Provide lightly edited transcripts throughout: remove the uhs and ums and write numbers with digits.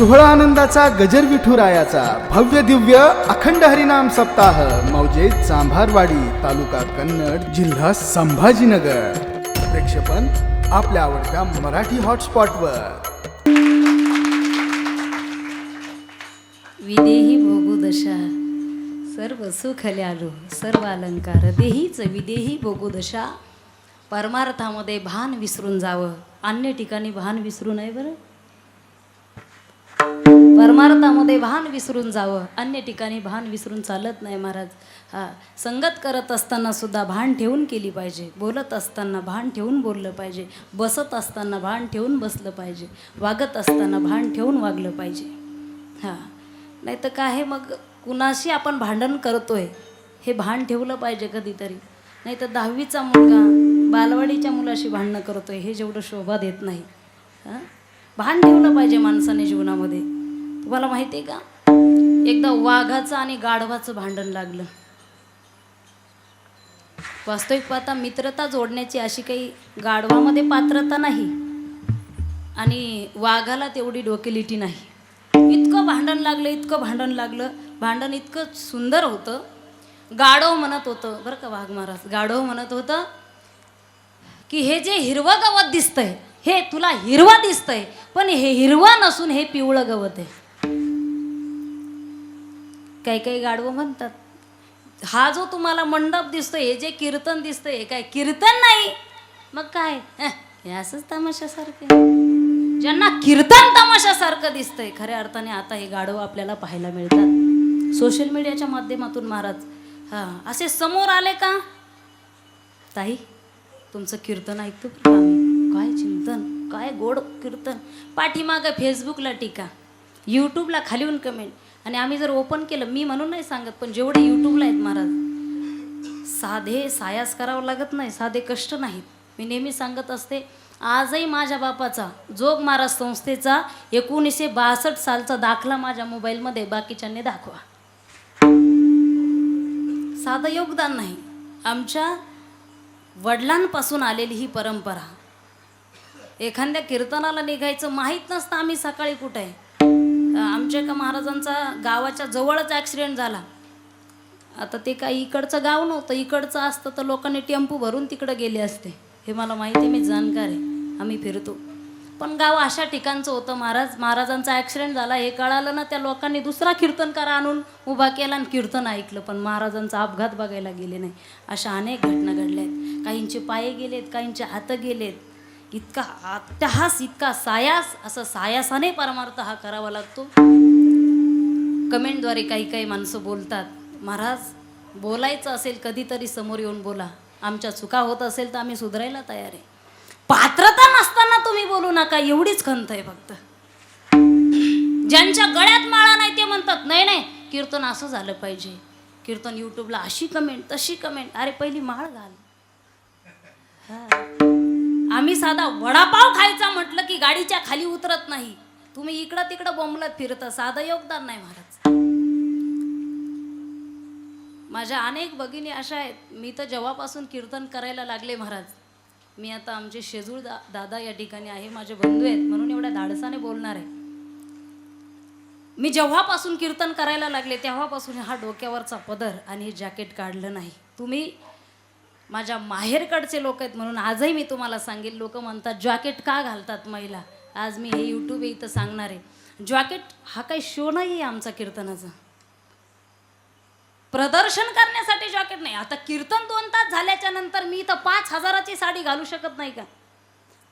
सोहळा आनंदाचा गजर विठुरायाचा भव्य दिव्य अखंड हरिनाम सप्ताह मौजे चांभारवाडी तालुका कन्नड जिल्हा संभाजीनगर. प्रेक्षेपण आपल्या आवडत्या मराठी हॉटस्पॉटवर. विदेही भोगुदशा सर्व सुख ल्यालो सर्व अलंकार देहीच विदेही भोगुदशा. परमार्थामध्ये भान विसरून जावं, अन्य ठिकाणी भान विसरू नये. बरं, परमार्थामध्ये भान विसरून जावं, अन्य ठिकाणी भान विसरून चालत नाही महाराज. संगत करत असताना सुद्धा भान ठेवून केली पाहिजे, बोलत असताना भान ठेवून बोललं पाहिजे, बसत असताना भान ठेवून बसलं पाहिजे, वागत असताना भान ठेवून वागलं पाहिजे. नाही तर काय आहे, मग कुणाशी आपण भांडण करतोय हे भान ठेवलं पाहिजे कधीतरी. नाही तर 10वीचा मुलगा बालवाडीच्या मुलाशी भांडणं करतोय हे जेवढं शोभा देत नाही. भान ठेवलं पाहिजे माणसाने जीवनामध्ये. तुम्हाला माहिती आहे का, एकदा वाघाचं आणि गाढवाचं भांडण लागलं. वास्तविक पाहता मित्रता जोडण्याची अशी काही गाढवामध्ये पात्रता नाही आणि वाघाला तेवढी डोकेलिटी नाही. इतकं भांडण लागलं, इतकं भांडण लागलं. भांडण इतकं सुंदर होतं. गाढव म्हणत होतं, बरं का वाघ महाराज, गाढव म्हणत होतं की हे जे हिरवं गवत दिसतंय हे तुला हिरवं दिसतंय, पण हे हिरवं नसून हे पिवळं गवत आहे. काही काही गाढवं म्हणतात हा जो तुम्हाला मंडप दिसतोय हे जे कीर्तन दिसतंय हे काय कीर्तन नाही, मग काय हे असंच तमाशासारखं. ज्यांना कीर्तन तमाशासारखं दिसतंय खऱ्या अर्थाने आता हे गाढव आपल्याला पाहायला मिळतात सोशल मीडियाच्या माध्यमातून. महाराज असे समोर आले का, ताई तुमचं कीर्तन ऐकतो का आम्ही, काय चिंतन, काय गोड कीर्तन. पाठीमागं फेसबुकला टीका, यूट्यूबला खालीहून कमेंट. आणि आम्ही जर ओपन केलं, मी म्हणून नाही सांगत, पण जेवढे यूट्यूबला आहेत महाराज, साधे सायास करावं लागत नाही, साधे कष्ट नाहीत. मी नेहमी सांगत असते, आजही माझ्या बापाचा जोग महाराज संस्थेचा 1962 सालचा दाखला माझ्या मोबाईलमध्ये बाकीच्यांनी दाखवा. साधं योगदान नाही, आमच्या वडिलांपासून आलेली ही परंपरा. एखाद्या कीर्तनाला निघायचं माहीत नसतं आम्ही सकाळी कुठे आहे. आमच्या एका महाराजांचा गावाच्या जवळच ॲक्सिडेंट झाला. आता ते काही इकडचं गाव नव्हतं, इकडचं असतं तर लोकांनी टेम्पो भरून तिकडं गेले असते, हे मला माहिती आहे, मी जाणकार आहे, आम्ही फिरतो. पण गाव अशा ठिकाणचं होतं. महाराजांचा ॲक्सिडेंट झाला हे कळालं ना, त्या लोकांनी दुसरा कीर्तनकार आणून उभा केला आणि कीर्तन ऐकलं, पण महाराजांचा अपघात बघायला गेले नाही. अशा अनेक घटना घडल्या आहेत. काहींचे पाय गेलेत, काहींचे हात गेलेत. इतका अट्टहास, इतका सायास, असं सायासाने परमार्थ हा करावा लागतो. कमेंटद्वारे काही माणसं बोलतात, महाराज बोलायचं असेल कधीतरी समोर येऊन बोला, आमच्या चुका होत असेल तर आम्ही सुधारायला तयार आहे. पात्रता नसताना तुम्ही बोलू नका, एवढीच खंत आहे फक्त. ज्यांच्या गळ्यात माळा नाही ते म्हणतात नाही कीर्तन असं झालं पाहिजे, कीर्तन यूट्यूबला अशी कमेंट तशी कमेंट. अरे पहिली माळ घाल. आम्ही साधा वडापाव खायचा म्हटलं की गाडीच्या खाली उतरत नाही, तुम्ही इकडं तिकडं बोंबलत फिरता, साधं योगदान नाही महाराज. माझ्या अनेक भगिनी अशा आहेत, मी तर जेव्हापासून कीर्तन करायला लागले महाराज, मी आता आमचे शेजूळ दादा या ठिकाणी आहे, माझे बंधू आहेत म्हणून एवढ्या धाडसाने बोलणार आहे. मी जेव्हापासून कीर्तन करायला लागले तेव्हापासून हा डोक्यावरचा पदर आणि हे जॅकेट काढलं नाही. तुम्ही माझ्या माहेरकडचे लोक आहेत म्हणून आजही मी तुम्हाला सांगेल. लोक म्हणतात जॅकेट का घालतात महिला, आज मी हे यूट्यूब इथं सांगणार आहे. जॅकेट हा काही शो नाही आहे आमचा कीर्तनाचा, प्रदर्शन करण्यासाठी जॅकेट नाही. आता कीर्तन 2 तास झाल्याच्या नंतर मी तर 5,000ची साडी घालू शकत नाही का,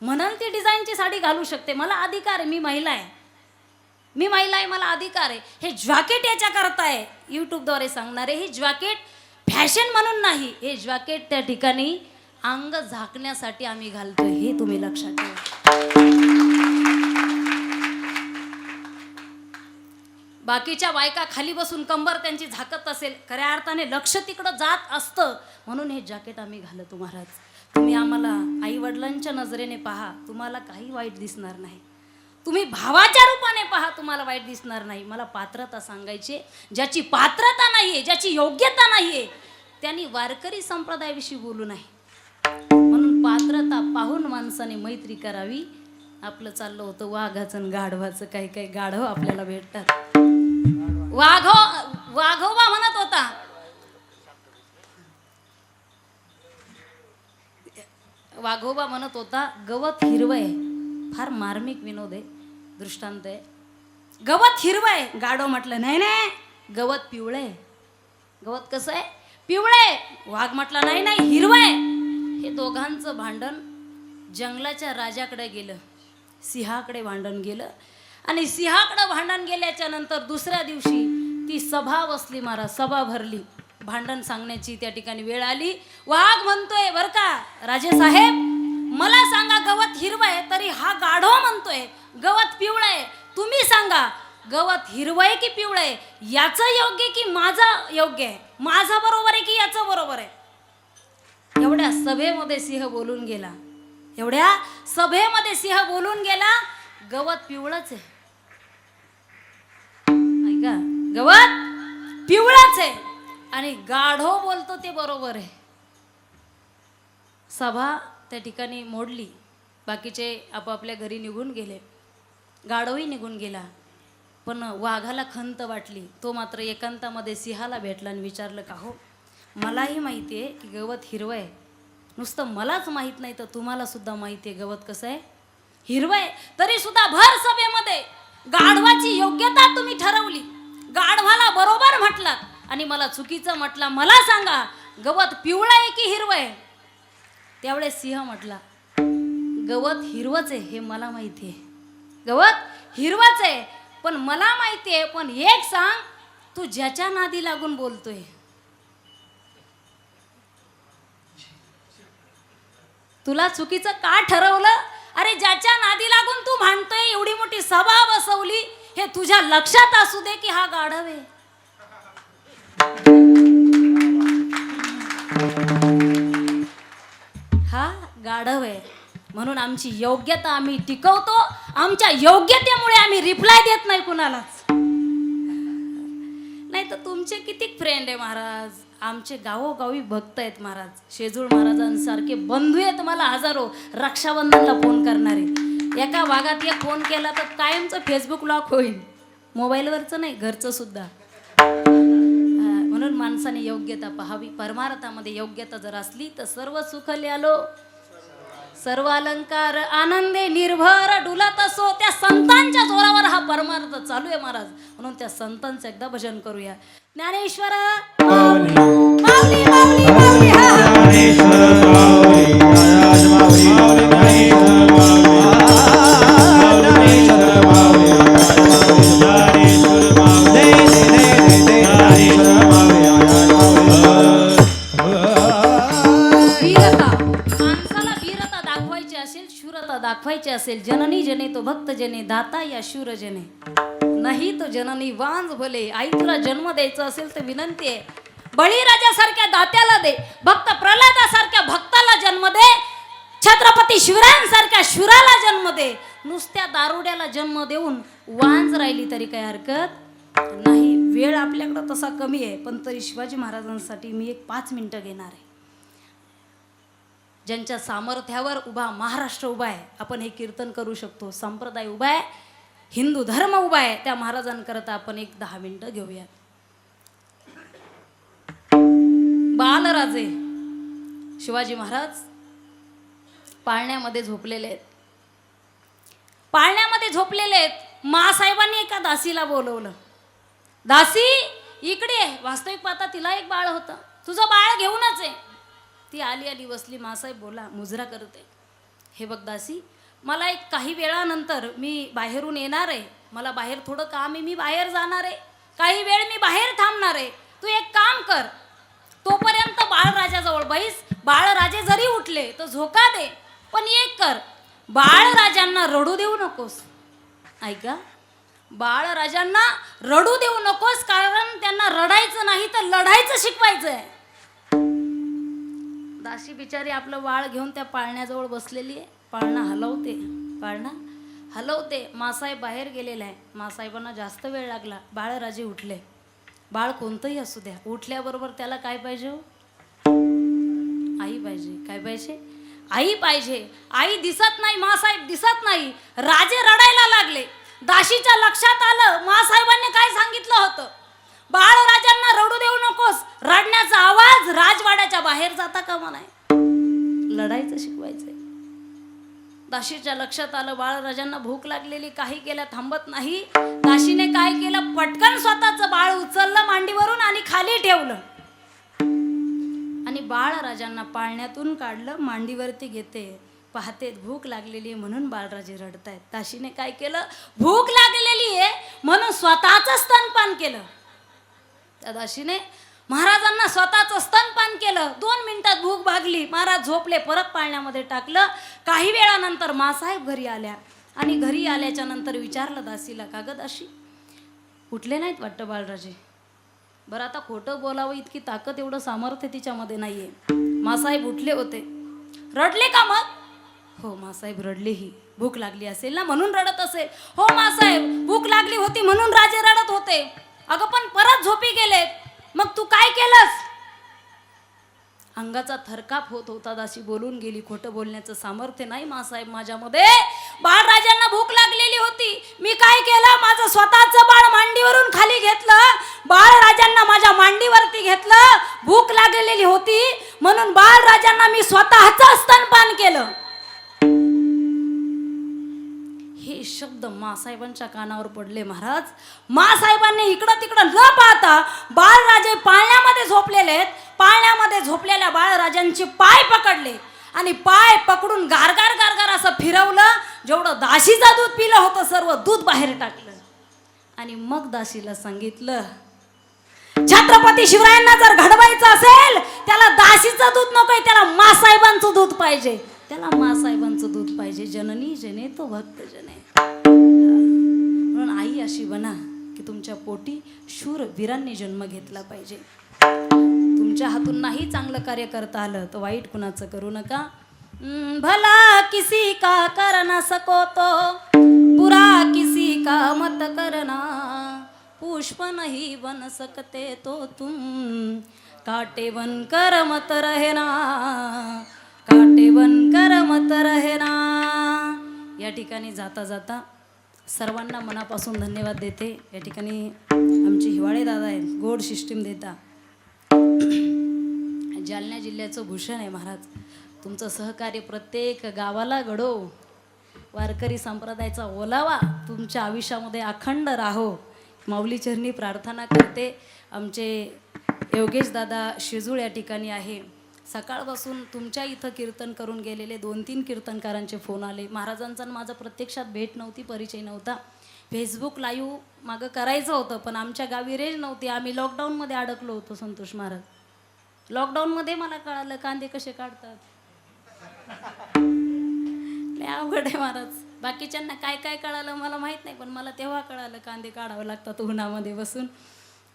म्हणाल ती डिझाईनची साडी घालू शकते, मला अधिकार आहे, मी महिला आहे, मला अधिकार आहे. हे जॅकेट याच्या करता आहे, यूट्यूबद्वारे सांगणारे. हे जॅकेट फॅशन म्हणून नाही, हे जॅकेट त्या ठिकाणी अंग झाकण्यासाठी आम्ही घालतोय, हे तुम्ही लक्षात ठेवा. बाकीच्या बायका खाली बसून कंबर त्यांची झाकत असेल, खऱ्या अर्थाने लक्ष तिकडं जात असतं म्हणून हे जॅकेट आम्ही घालतो महाराज. तुम्ही आम्हाला आई वडिलांच्या नजरेने पहा, तुम्हाला काही वाईट दिसणार नाही. तुम्ही भावाच्या रूपाने पहा, तुम्हाला वाईट दिसणार नाही. मला पात्रता सांगायची, ज्याची पात्रता नाहीये, ज्याची योग्यता नाहीये, त्यांनी वारकरी संप्रदायाविषयी बोलू नये. म्हणून पात्रता पाहून माणसाने मैत्री करावी, आपलं चाललं होतं वाघाचं आणि गाढवाचं. काही काही गाढव आपल्याला भेटतात. वाघोबा म्हणत होता, वाघोबा म्हणत होता गवत हिरवं आहे. फार मार्मिक विनोद आहे, दृष्टांत आहे. गवत हिरवं आहे. गाढव म्हटलं नाही नाही, गवत पिवळं आहे. गवत कसं आहे? पिवळं आहे. वाघ म्हटला नाही नाही, हिरवं आहे. हे दोघांचं भांडण जंगलाच्या राजाकडे गेलं, सिंहाकडे भांडण गेलं. आणि सिंहाकडे भांडण गेल्याच्या नंतर दुसऱ्या दिवशी ती सभा बसली महाराज, सभा भरली. भांडण सांगण्याची त्या ठिकाणी वेळ आली. वाघ म्हणतोय बर का राजे साहेब, मला सांगा गवत हिरवं आहे, तरी हा गाढव म्हणतोय गवत पिवळं आहे. तुम्ही सांगा गवत हिरवं आहे की पिवळं आहे? याचं योग्य की माझं योग्य आहे? माझं बरोबर आहे की याचं बरोबर आहे? एवढ्या सभेमध्ये सिंह बोलून गेला, एवढ्या सभेमध्ये सिंह बोलून गेला, गवत पिवळंच आहे. ऐका, गवत पिवळंच आहे. आणि गाढव बोलतो ते बरोबर आहे. सभा त्या ठिकाणी मोडली. बाकीचे आपापल्या घरी निघून गेले, गाढवही निघून गेला. पण वाघाला खंत वाटली. तो मात्र एकांतामध्ये सिंहाला भेटला आणि विचारलं, का हो, मलाही माहिती आहे की गवत हिरवं आहे. नुसतं मलाच माहीत नाही तर तुम्हाला सुद्धा माहिती आहे गवत कसं आहे? हिरवं आहे. तरी सुद्धा भर सभेमध्ये गाढवाची योग्यता तुम्ही ठरवली, गाढवाला बरोबर म्हटलात आणि मला चुकीचं म्हटलं. मला सांगा गवत पिवळं आहे की हिरवं आहे? त्यावेळेस सिंह म्हटला, गवत हिरवंच आहे हे मला माहिती आहे. गवत हिरवंच आहे पण मला माहिती आहे. पण एक सांग, तू ज्याच्या नादी लागून बोलतोय, तुला चुकीचं का ठरवलं? अरे ज्याच्या नादी लागून तू भांडतोय, एवढी मोठी सभा बसवली, हे तुझ्या लक्षात असू दे की हा गाढव आहे. हा गाढव आहे म्हणून आमची योग्यता आम्ही टिकवतो. आमच्या योग्यतेमुळे आम्ही रिप्लाय देत नाही कुणालाच. नाही तर तुमचे किती फ्रेंड आहे महाराज, आमचे गावोगावी भक्त आहेत महाराज. शेजूळ महाराजांसारखे बंधू आहेत मला हजारो, रक्षाबंधनला फोन करणारे. एका भागात एक फोन केला तर कायमचं फेसबुक लॉक होईल, मोबाईलवरचं नाही घरचं सुद्धा. म्हणून माणसाने योग्यता पाहावी. परमार्थामध्ये योग्यता जर असली तर सर्व सुख ल्यालो, सर्व अलंकार आनंदे निर्भर डुलत असो. त्या संतांच्या जोरावर हा परमार्थ चालू आहे महाराज. म्हणून त्या संतांचं एकदा भजन करूया. ज्ञानेश्वर माऊली माऊली माऊली माऊली, हा ज्ञानेश्वर माऊली महाराज माऊली ज्ञानेश्वर माऊली ज्ञानेश्वर माऊली ज्ञानेश्वर माऊली. वीरता, माणसाला वीरता दाखवायची असेल, शूरता दाखवायची असेल, जननी जने तो भक्त जने, दाता या शूर जने, नाही तो जननी वांज भले. आई तुला जन्म द्यायचा असेल तर विनंती आहे, बळीराजासारख्या दात्याला दे, भक्त प्रल्हादासारख्या भक्ताला जन्म दे, छत्रपती शिवरायांसारख्या शूराला जन्म दे. नुसत्या दारुड्याला जन्म देऊन वांज राहिली तरी काही हरकत नाही. वेळ आपल्याकडं तसा कमी आहे, पण तरी शिवाजी महाराजांसाठी मी एक 5 मिनिटं घेणार आहे. ज्यांच्या सामर्थ्यावर उभा महाराष्ट्र उभा आहे, आपण हे कीर्तन करू शकतो. संप्रदाय उभा आहे, हिंदू धर्म उभा आहे, त्या महाराजांकरता आपण एक 10 मिनिटं घेऊया. बालराजे शिवाजी महाराज पाळण्यामध्ये झोपलेले आहेत. पाळण्यामध्ये झोपलेले आहेत. मासाहेबांनी एका दासीला बोलवलं, दासी इकडे. वास्तविक पाहता तिला एक बाळ होतं, तुझं बाळ घेऊनच आहे. ती आली बसली. मासाहेब बोला, मुजरा करते. हे बघ दासी, मला एक काही वेळानंतर मी बाहेरून येणार आहे, मला बाहेर थोडं काम आहे, मी बाहेर जाणार आहे, काही वेळ मी बाहेर थांबणार आहे. तू एक काम कर, तोपर्यंत बाळराजाजवळ बैस. बाळराजे जरी उठले तर झोका दे, पण एक कर, बाळराजांना रडू देऊ नकोस. ऐका, बाळराजांना रडू देऊ नकोस, कारण त्यांना रडायचं नाही तर लढायचं शिकवायचं आहे. दासी बिचारी आपलं बाळ घेऊन त्या पाळण्याजवळ बसलेली आहे. पाळणा हलवते. मासाहेब बाहेर गेलेला आहे. मासाहेबांना जास्त वेळ लागला. बाळराजे उठले. बाळ कोणतंही असू द्या, उठल्याबरोबर त्याला काय पाहिजे? आई पाहिजे. काय पाहिजे? आई पाहिजे. आई दिसत नाही, मासाहेब दिसत नाही. राजे रडायला लागले. दाशीच्या लक्षात आलं मासाहेबांनी काय सांगितलं होतं, बाळराजांना रडू देऊ नकोस. रडण्याचा आवाज राजवाड्याच्या बाहेर जाता कामा नाही. लढायचं शिकवायचंय. दाशीच्या लक्षात आलं बाळराजांना भूक लागलेली, काही केल्या थांबत नाही. दाशीने काय केलं, पटकन स्वतःचं बाळ उचललं मांडीवरून आणि खाली ठेवलं आणि बाळराजांना पाळण्यातून काढलं, मांडीवरती घेते. पाहते भूक लागलेली आहे म्हणून बाळराजे रडतायत. दाशीने काय केलं, भूक लागलेली आहे म्हणून स्वतःचं स्तनपान केलं. त्या दाशीने महाराजांना स्वतःचं स्तनपान केलं. 2 मिनिटात भूक भागली. महाराज झोपले, परत पाळण्यामध्ये टाकलं. काही वेळानंतर मासाहेब घरी आल्या आणि घरी आल्याच्या नंतर विचारलं दासीला, का ग दाशी, उठले नाहीत वाटतं बाळराजे? बरं आता खोटं बोलावं इतकी ताकद, एवढं सामर्थ्य तिच्यामध्ये नाहीये. मासाहेब उठले होते. रडले का मग? हो मासाहेब रडलेही. भूक लागली असेल ना म्हणून रडत असेल. हो मासाहेब भूक लागली होती म्हणून राजे रडत होते. अगं पण परत झोपी गेलेत. मग तू काय केलंस? अंगाचा थरकाप होत होता. दासी बोलून गेली, खोटं बोलण्याचं सामर्थ्य नाही मासाहेब माझ्यामध्ये. बाळराजांना भूक लागलेली होती, मी काय केलं, माझं स्वतःचं बाळ मांडीवरून खाली घेतलं, बाळराजांना माझ्या मांडीवरती घेतलं. भूक लागलेली होती म्हणून बाळराजांना मी स्वतःचं स्तनपान केलं. हे शब्द मासाहेबांच्या कानावर पडले. महाराज मासाहेबांनी इकडं तिकडं न पाहता, बाळराजे पाळण्यामध्ये झोपलेले आहेत, पाळण्यामध्ये झोपलेल्या बाळराजांचे पाय पकडले आणि पाय पकडून गारगार गारगार असं फिरवलं. जेवढं दाशीचं दूध पिलं होतं सर्व दूध बाहेर टाकलं आणि मग दासीला सांगितलं, छत्रपती शिवरायांना जर घडवायचं असेल त्याला दासीचं दूध नकोय, त्याला मासाहेबांचं दूध पाहिजे, त्याला मासाहेबांचं दूध पाहिजे. जननी जने तो भक्त जने. म्हणून आई अशी बना की तुमच्या पोटी शूर वीरांनी जन्म घेतला पाहिजे. तुमच्या हातून नाही चांगलं कार्य करता आलं तर वाईट कुणाचं करू नका. भला किसी का कर ना सको तो बुरा किसी का मत करना, पुष्प नहीं बन सकते तो तुम काटे बन कर मत रहना, काटे बन कर मत रहना. या ठिकाणी जाता जाता सर्वांना मनापासून धन्यवाद देते. या ठिकाणी आमचे हिवाळे दादा आहेत, गोड सिस्टीम देता. जालना जिल्ह्याचं भूषण आहे महाराज. तुमचं सहकार्य प्रत्येक गावाला घडो, वारकरी संप्रदायाचा ओलावा तुमच्या आयुष्यामध्ये अखंड राहो, माऊलीचरणी प्रार्थना करते. आमचे योगेश दादा शिजूळ या ठिकाणी आहे. सकाळपासून तुमच्या इथं कीर्तन करून गेलेले 2-3 कीर्तनकारांचे फोन आले. महाराजांचा माझा प्रत्यक्षात भेट नव्हती, परिचय नव्हता. फेसबुक लाईव्ह मागं करायचं होतं पण आमच्या गावी रेंज नव्हती. आम्ही लॉकडाऊनमध्ये अडकलो होतो. संतोष महाराज, लॉकडाऊनमध्ये मला कळालं कांदे कसे काढतात. लय अवघड आहे महाराज. बाकीच्यांना काय काय कळालं मला माहीत नाही, पण मला तेव्हा कळालं कांदे काढावं लागतात उन्हामध्ये बसून.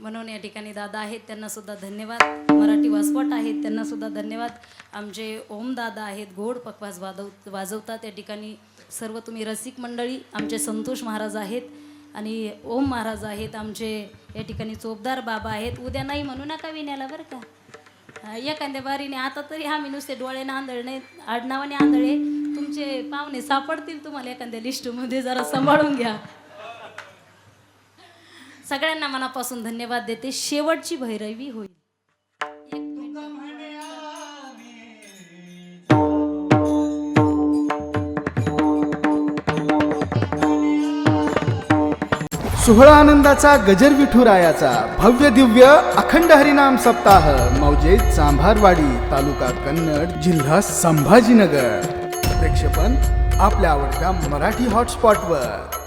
म्हणून या ठिकाणी दादा आहेत, त्यांना सुद्धा धन्यवाद. मराठी वासवट आहेत, त्यांना सुद्धा धन्यवाद. आमचे ओम दादा आहेत, गोड पकवास वाजवतात. या ठिकाणी सर्व तुम्ही रसिक मंडळी. आमचे संतोष महाराज आहेत आणि ओम महाराज आहेत. आमचे या ठिकाणी चोपदार बाबा आहेत. उद्या नाही म्हणू नका विण्याला बरं का, एखाद्या बारीने. आता तरी आम्ही नुसते डोळ्याने आंधळणे, आडनावाने आंधळे. तुमचे पाहुणे सापडतील तुम्हाला एखाद्या लिस्टमध्ये, जरा सांभाळून घ्या. सगळ्यांना मनापासून धन्यवाद देते. शेवटची भैरवी होईल. सोहळा आनंदाचा गजर विठुरायाचा भव्य दिव्य अखंड हरिनाम सप्ताह मौजे चांभारवाडी, तालुका कन्नड, जिल्हा संभाजीनगर. प्रेक्षेपण आपल्या आवडत्या मराठी हॉटस्पॉटवर.